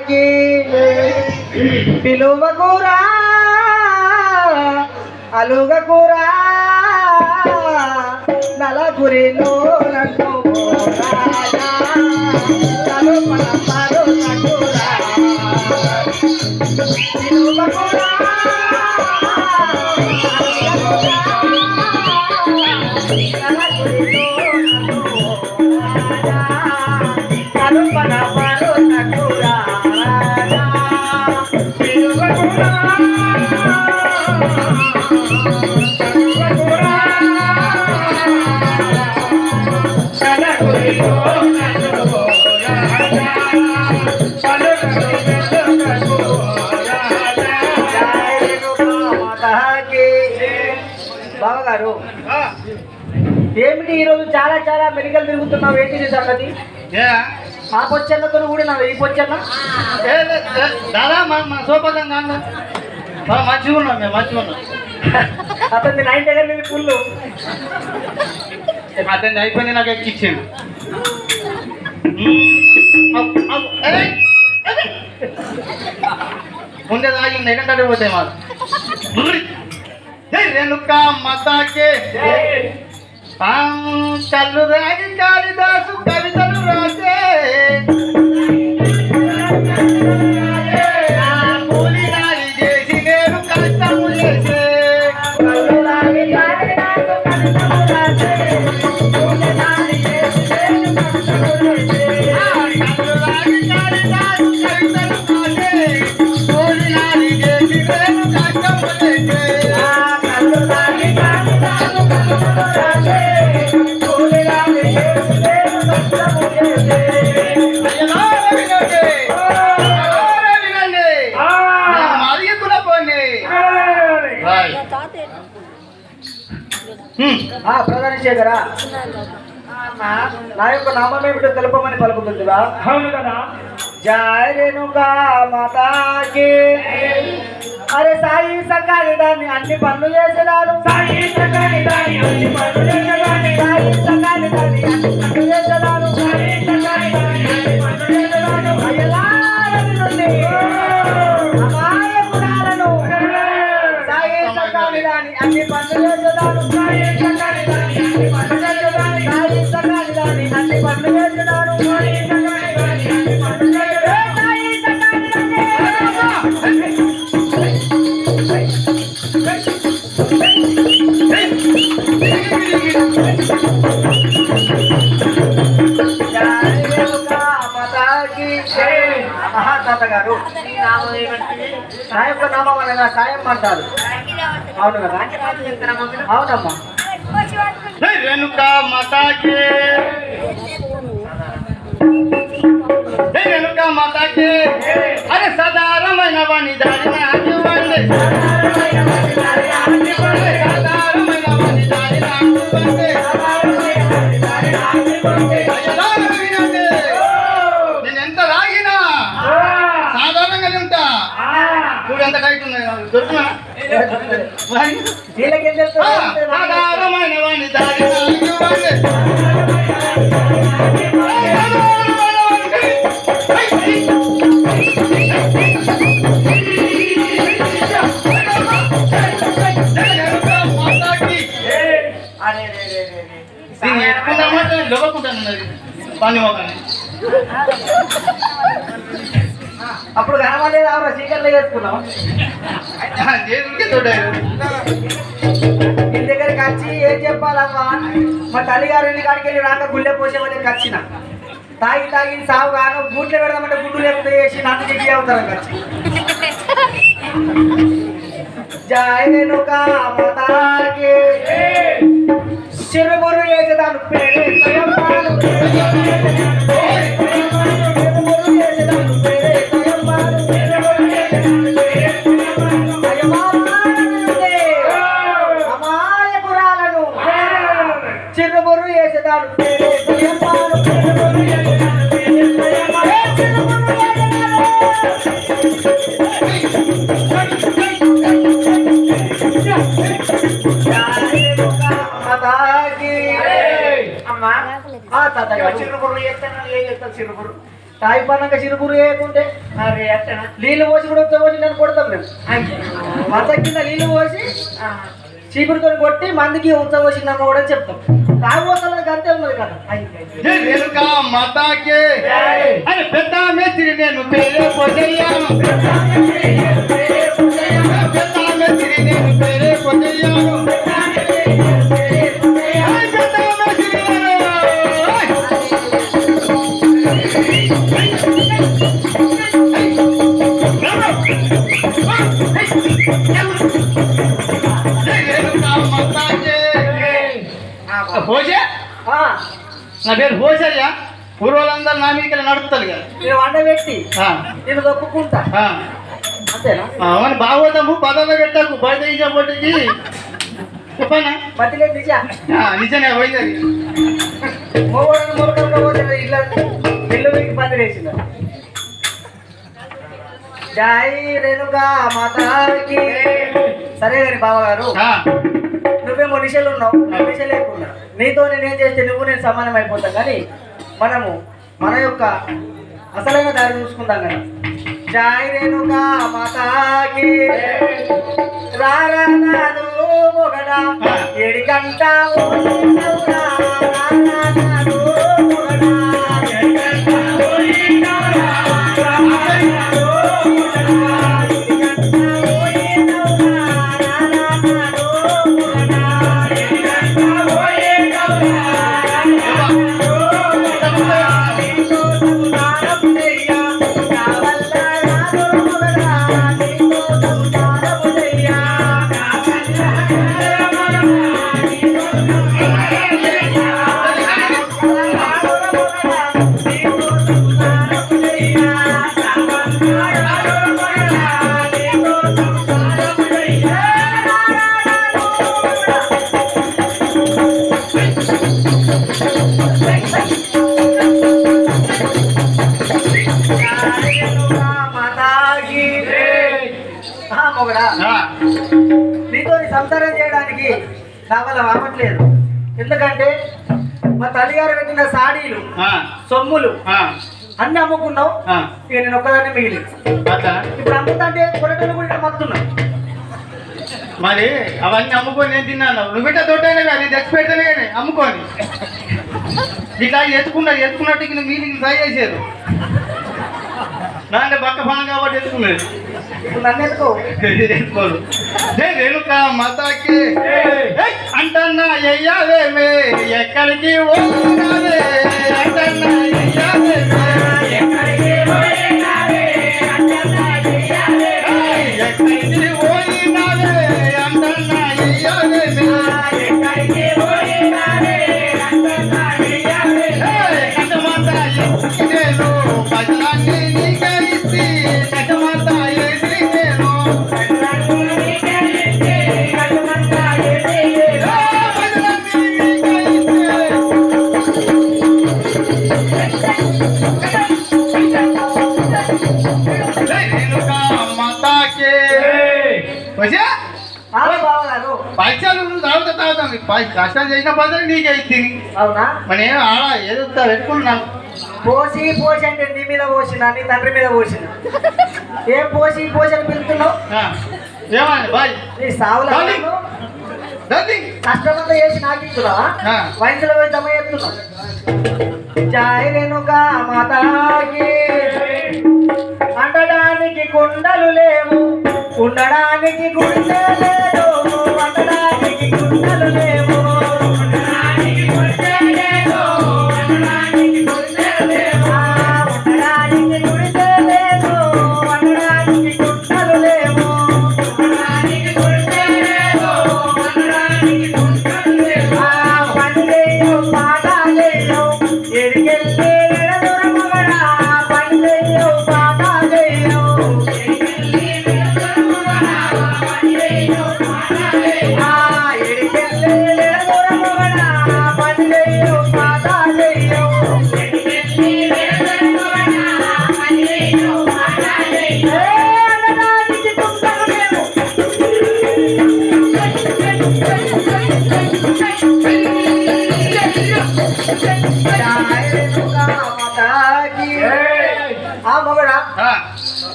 మాతాకి పిలువకురా అలుగకురా నలగురిలో నన్ను పిలువకురా బావగారు ఏమిటి ఈరోజు చాలా చాలా మెడికల్ తిరుగుతున్నావు, ఏంటి సంగతి? ఆ పొచ్చన్నతో కూడినావు, ఈ పొచ్చన్న దాదా మన సోపదం కాదు మంచిగా ఉన్నాం, మేము మంచిగా ఉన్నాం. అతని నైన్ దగ్గర మీద పుల్లు అతన్ని అయిపోయింది, నాకు ఎక్కిచ్చిండు. ముందే తాగింది ఎక్కడ పోతాయి మాకు. రేణుకా మాతాకే కళ్ళు రాగి కాళిదాసు కవితలు రాసే కూలి నాలి చేసి నేను కష్టము చేసే ప్రధాని శేఖరా, నా యొక్క నామం ఏమిటో తెలుపమని పలుకుతుందివా? అవును కదా. జయ రేణుకా మాతాకి. అరే సాయి సకాలి దాన్ని అన్ని పనులు చేసేదాను, సాయి సకాలి దాన్ని అన్ని పనులు చేసేదాన్ని, సాయి సకాలి దాన్ని అన్ని పనులు చేసేదాను, సాయి సకాలి దాన్ని అన్ని పనులు చేసేదాను. అయ్యలారని నుండి అమాయకురాలను సాయి సకాలి దాన్ని అన్ని పనులు చేసేదాను, సాయి సకాలి దాన్ని అన్ని పనులు చేసేదాను, సాయి సకాలి దాన్ని అన్ని పనులు చేసేదాను, సాయి సకాలి దాన్ని అన్ని పనులు చేసేదాను, సాయి సకాలి దాన్ని గారు. నా యొక్క నామం అనగా సాయం అంటారు. అవును కదా? అవునమ్మా. రేణుకా మాతాకి, రేణుకా మాతాకి. అరే సదారమైన వాణి దారి నాకు వండి, సదారమైన వాణి దారి నాకు వండి. నేను ఎంత రాగినా సాధారణంగానే ఉంటా. చూడు ఎంత టైట్ ఉన్నాయి, దొరుకునా? సాధారణమైన వాణి దారి నాకు వండి. అప్పుడు కనబడలేదు, ఆవిడ చీకట్లో చేసుకున్నాం. ఇంటి దగ్గరికి వచ్చి ఏం చెప్పాలమ్మా, మా తల్లిగారి కాడికి వెళ్ళి రాక గుళ్ళే పోసేవాళ్ళకి వచ్చిన తాగి తాగి సాగు కాను బూట్లో పెడదామంటే గుడ్డు లేకపోతే వేసి నాకు చెప్పి అవుతారు వచ్చి. జయ రేణుకా మాతాకి. చిరుబురు వేసేదాను పేరే స్వయంపాలు, అమాయకురాలను చిరుబురు వేసేదాను పేరే స్వయంపాలు. చిరుబురు చేస్తాను, ఏ చేస్తాను చిరుబురు తాయి పన్నాక చిరుబురు వేయకుంటే అరే అట్టనా నీళ్ళు పోసి కూడా ఉత్త పోసి నన్ను కొడతాం మేము మంచ కింద నీళ్ళు పోసి చీపురుతో కొట్టి మందికి ఉత్త పోసిందమ్మ కూడా చెప్తాం తాగుబోతలకు అంతే ఉన్నది కదా జై రేణుకా మాతాకే అరే పెద్ద మేస్త్రి నేను పేరే పొజయ్యాను పెద్ద మేస్త్రి నేను పేరే పొజయ్యాను నా పేరు భోజయ్యా పూర్వాలందరూ నా మీదకి నడుపుతారు కదా నేను వండ పెట్టి నేను దొక్కుకుంటా అంతేనా అవును బాగోతాము బదలు పెట్టకు బయట ఇచ్చేపటికి చెప్పనా మధ్యలో నిజా నిజమే పోయింది మొగోడని మొలకలుగా పోతే ఇల్లు ఇల్లు మీకు పని వేసిన జై రేణుకా మాతాకి సరే గారి బావగారు నువ్వేమో నిశలు ఉన్నావు నిశ లేకున్నా నీతో నేనేం చేస్తే నువ్వు నేను సమానం అయిపోతాం కానీ మనము మన యొక్క అసలైన దారి చూసుకుందాం కదా జై రేణుకా మాతాకి రారానాదు మొగడా ఎడికంట నీతో సంసారం చేయడానికి నా వల్ల అవ్వట్లేదు ఎందుకంటే మా తల్లిగారు పెట్టిన సాడీలు సొమ్ములు అన్ని అమ్ముకున్నావు ఇక నేను ఒక్కదాన్ని మిగిలి ఇప్పుడు అమ్ముతుంటే కొరటలు కూడా ఇక్కడ మత్తున్నావు మరి అవన్నీ అమ్ముకొని నేను తిన్నాను నువ్వు బిడ్డ తోటైనా కానీ తెచ్చి పెడితేనే కానీ అమ్ముకొని ఇట్లా ఎత్తుకున్నట్టు నువ్వు మీటింగ్ ట్రై చేసేది నాంటే పక్క పని కాబట్టి ఎత్తుకునేది నన్ను ఎత్తుకోరు జై రేణుకా మాతాకి అంటన్నా ఎయ్యావేమే ఎక్కడికి పోయినావే అంటన్నా ఎయ్యావేమే ఎక్కడికి పోయినావే అంటన్నా ఎయ్యావేమే ఎక్కడికి పోయినావే అంటన్నా ఎయ్యావేమే ఎక్కడికి పోయినావే అంటన్నా ఎయ్యావేమే కటమాత ఎక్కినేను భజనాన్ని నీకే ఇచ్చి కటమాత ఎక్కినేను పైసలు తాగుతాం కష్టం చేసిన పద్ధతి నీకే ఇచ్చింది అవునా మరి నేను ఆడ ఏదో పెట్టుకున్నాను పోసి పోసి అంటే నీ మీద పోసిన నీ తండ్రి మీద పోసిన ఏం పోసి పోసి అని పిలుస్తున్నావు ఏమని బాయ్ నీ సావులో కష్టమంతా చేసి నాకు ఇస్తున్నావా వయసులో పోయి దమ్మ చేస్తున్నావు జై రేణుకా మాతాకి అంటడానికి కుండలు లేవు ఉండడానికి గుండె లేదు అంటడానికి కుండలు లేవు ఉండడానికి గుండె లేదు అంటడానికి గుండె లేవు ఉండడానికి గుండె లేదు అంటడానికి కుండలు లేవు ఉండడానికి గుండె లేదు అంటడానికి కుండలు లేవు పని లేవు పాట లేవు ఎడికెళ్ళి ఎడదొర మగడా పని లేవు పాట లేవు ఎడికెళ్ళి ఎడదొర మగడా పని లేవు పాట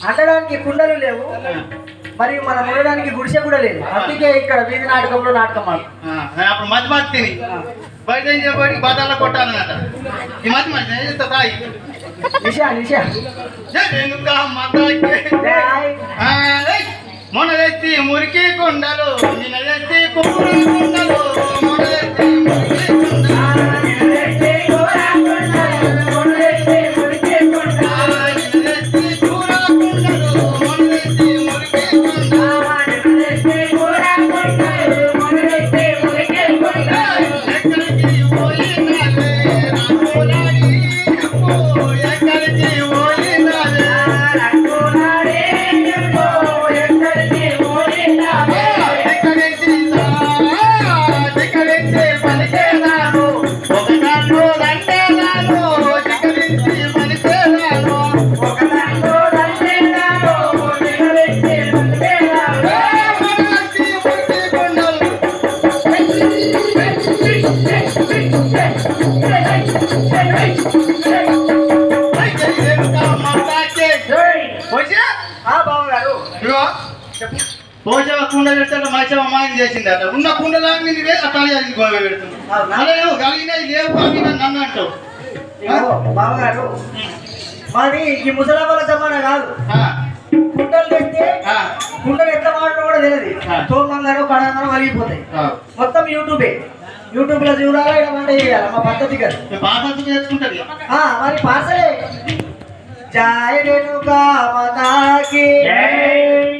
అంటడానికి కుండలు లేవు, మరి మనం ఉండడానికి గుడిసె కూడా లేదు. అందుకే ఇక్కడ వీధి నాటకంలో నాటకం ఆడు. అప్పుడు మధ్య మధ్య తిని బయట ఏం చేయబడి బదాల్లో కొట్టాలన్నట. ఈ మధ్య మధ్య ఏం చేస్తా తాయి నిషా నిషా మొన్న తెచ్చి మురికి కొండలు, నిన్న తెచ్చి కూర కొండలు, మొన్న తెచ్చి మురికి పోషవ కుండ పెడతాడు మనిషి అమ్మాయిని చేసిందట. ఉన్న కుండలాన్ని అట్లా పెడుతున్నావు. లేవు కలిగినవి లేవు అవి నన్ను అంటావు. బావగారు మాది ఈ ముసలాబాల జమానా కాదు. కుండలు తెస్తే కుండలు ఎట్లా వాడటం కూడా తెలియదు. తోమంగారు కడంగారు వలిగిపోతాయి. మొత్తం యూట్యూబ్ లో చూడాలా, ఇక్కడ వంట చేయాలి. మా పద్ధతి కాదు. చేసుకుంటది మరి పార్సలే జాయ్ రేణుకా మాతాకి.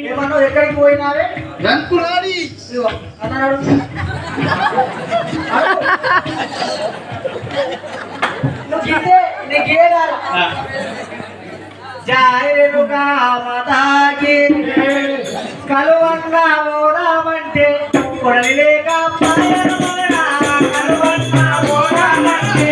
ఏమన్నావు? ఎక్కడికి పోయినావే అన్నాడు. నువ్వు గీతే నీకు గీతే కాదు. జాయ్ రేణుకా మాతాకి కలువన్నా ఓడామంటే కొడలి లేక కలువన్నా ఓడామంటే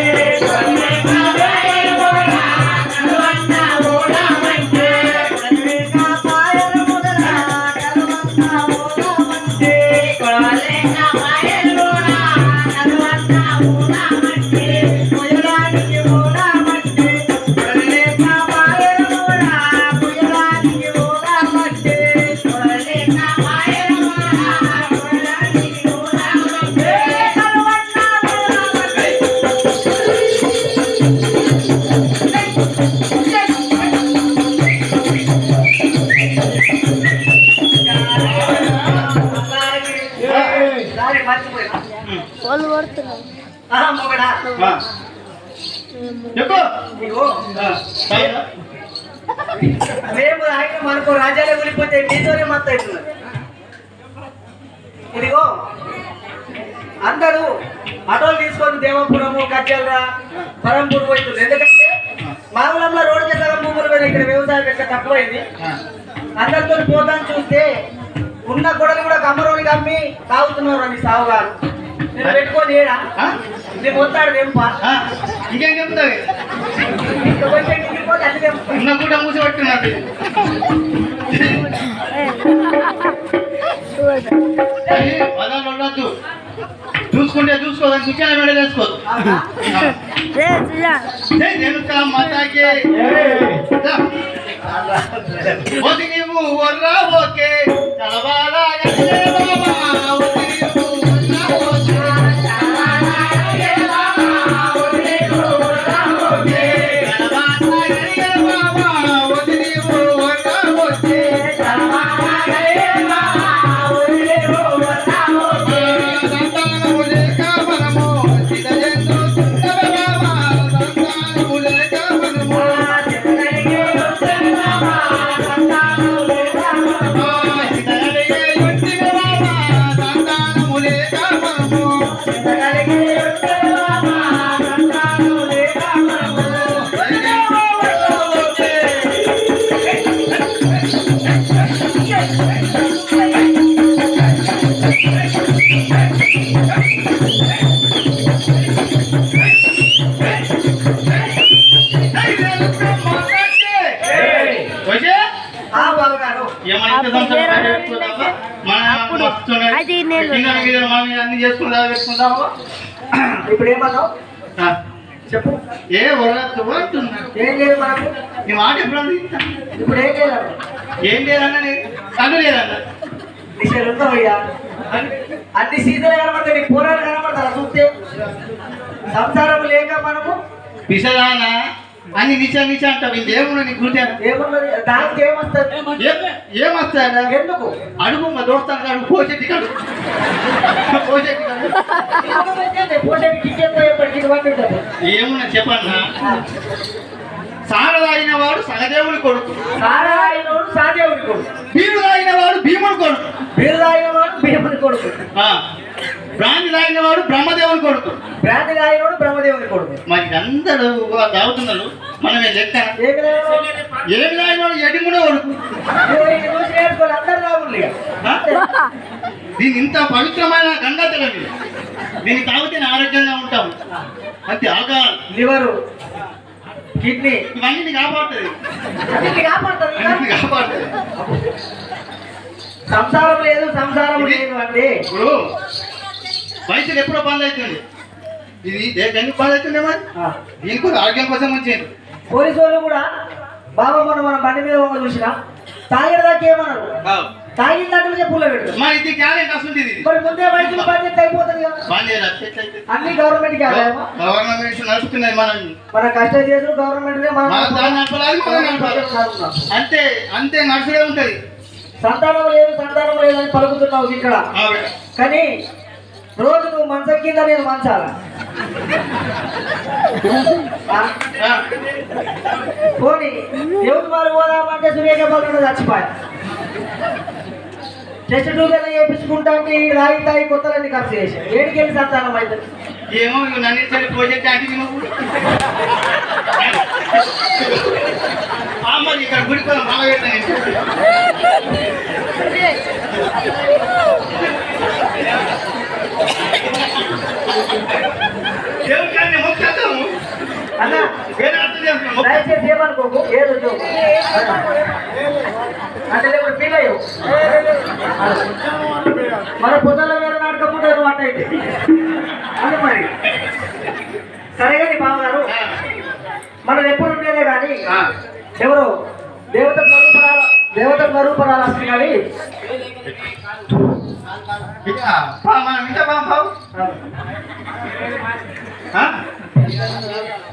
మేము ఆయన మనకు రాజ్యాలే వెళ్ళిపోతే నీతోనే మొత్తం అవుతున్నారు. ఇదిగో అందరూ ఆటోలు తీసుకొని దేవపురము, కజ్జలరా, పరంపూర్ పోతున్నారు. ఎందుకంటే మామూలంలో రోడ్డుకి సగం భూములు మీద ఇక్కడ వ్యవసాయం ఎక్కడ తక్కువైంది. అందరితో పోతాను చూస్తే ఉన్న గొడవలు కూడా కమ్మరోని అమ్మి తాగుతున్నారు అని సావుగారు. నేను పెట్టుకొని ఏడా నేను పోతాడు వెంప ఇంకేం చెప్తావు? ఉన్న కూడా మూసి పట్టున్నట్టు పదాలు ఉండద్దు. చూసుకుంటే చూసుకోదని చికెన్ మెడ వేసుకోదు. నేను మతాకే నీవు వర్రా ఓకే చలవాలా ఇప్పుడు ఏమన్నావు? చెప్పు. ఏ వరదత్తు అంటున్నా ఏం లేదు మనకు నీ మాట ఎప్పుడు అందిస్తా? ఇప్పుడు ఏం లేదు ఏం లేదన్నా కన్ను లేదన్నా నిషేధం ఉందా అన్ని సీజన్ కనబడతాయి నీకు పోరాలు కనబడతారా చూస్తే సంసారం లేక మనము పిసదానా అన్ని నిచ అంటావు ఇంకేమున్నా నీకు గుర్తాను ఏమున్నది దానికి ఏమొస్తుంది ఏమొస్తాయా ఎందుకు అడుగు మా దోస్తాను కాడు పోసేటి కాడు పోసేటి కాడు పోషకి టికెట్ ఎప్పటికి ఏమున్నా చెప్పన్నా సార తాగిన వాడు సహదేవుని కొడుకు సారాయనోడు సాదేవుడి కొడుకు బీరు తాగిన వాడు భీముని కొడుకు బీరు తాగిన వాడు భీముని కొడుకు బ్రాంతి తాగిన వాడు బ్రహ్మదేవుని కొడుకు భ్రాంతి తాగినోడు బ్రహ్మదేవుని కొడుకు మరి అందరూ తాగుతున్నారు మనమే లెక్క ఏమి ఏమి తాగిన వాడు ఎడిముడే కొడుకు చూసి నేర్చుకోవాలి అందరు తాగుంది దీని ఇంత పవిత్రమైన గంగా తెలవి దీన్ని తాగితే ఆరోగ్యంగా ఉంటాం అంతే ఆల్కహాల్ లివరు కిడ్నీ ఇవన్నీ కాపాడుతుంది అన్నిటి కాపాడుతుంది అన్నిటిని కాపాడుతుంది సంసారం లేదు సంసారం లేదు అంటే ఇప్పుడు వయసులు ఎప్పుడో బంద్ అవుతుంది ఇది ఎందుకు బంద్ అవుతుంది మరి దీనికి కూడా ఆరోగ్యం కోసం వచ్చింది పోలీసు వాళ్ళు కూడా బాబా మన బండి మీద ఒక చూసిన తాగిన దాకా ఏమన్నారు తాగిన దాంట్లో చెప్పుల్లో పెట్టు మరి ఇది టాలెంట్ వస్తుంది ఇది మరి ముందే వయసులు బాధ్యత అయిపోతుంది కదా బంద్ చేయాలి అన్ని గవర్నమెంట్ గవర్నమెంట్ నడుపుతున్నాయి మనల్ని మన కష్టం చేసుడు గవర్నమెంట్ దాన్ని నడపాలి మనం నడపాలి అంతే అంతే నడుచుడే ఉంటది సంతానం లేదు అని పలుకుతున్నావు ఇక్కడ కానీ రోజు నువ్వు మంచం కింద నేను మంచాల పోనీ ఎవరు మరి పోదామంటే సురేఖ బాగా చచ్చిపోయా టెస్ట్ ట్యూబ్ చేయించుకుంటా అంటే తాగి కొత్తలన్నీ ఖర్చు చేశాను ఏడికెళ్ళి సంతానం అయితే ఏమో నన్ను సరే ప్రాజెక్ట్ అంటే నువ్వు మరి ఇక్కడ గుడి కూడా బాగా పెట్టాను అన్న దయచేసి ఏమనుకోకు ఏదో అంటే ఇప్పుడు ఫీల్ అయ్యావు మన పొద్దుల వేరే నాటకం నువ్వు అట్ట అయితే అది మరి సరే కానీ బావగారు మనం ఎప్పుడు ఉండేదే కానీ ఎవరు దేవత స్వరూపరాలు వస్తున్నాయి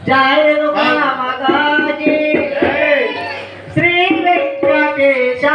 జయ రేణుకా మాతాజీ శ్రీ వెంకటేశ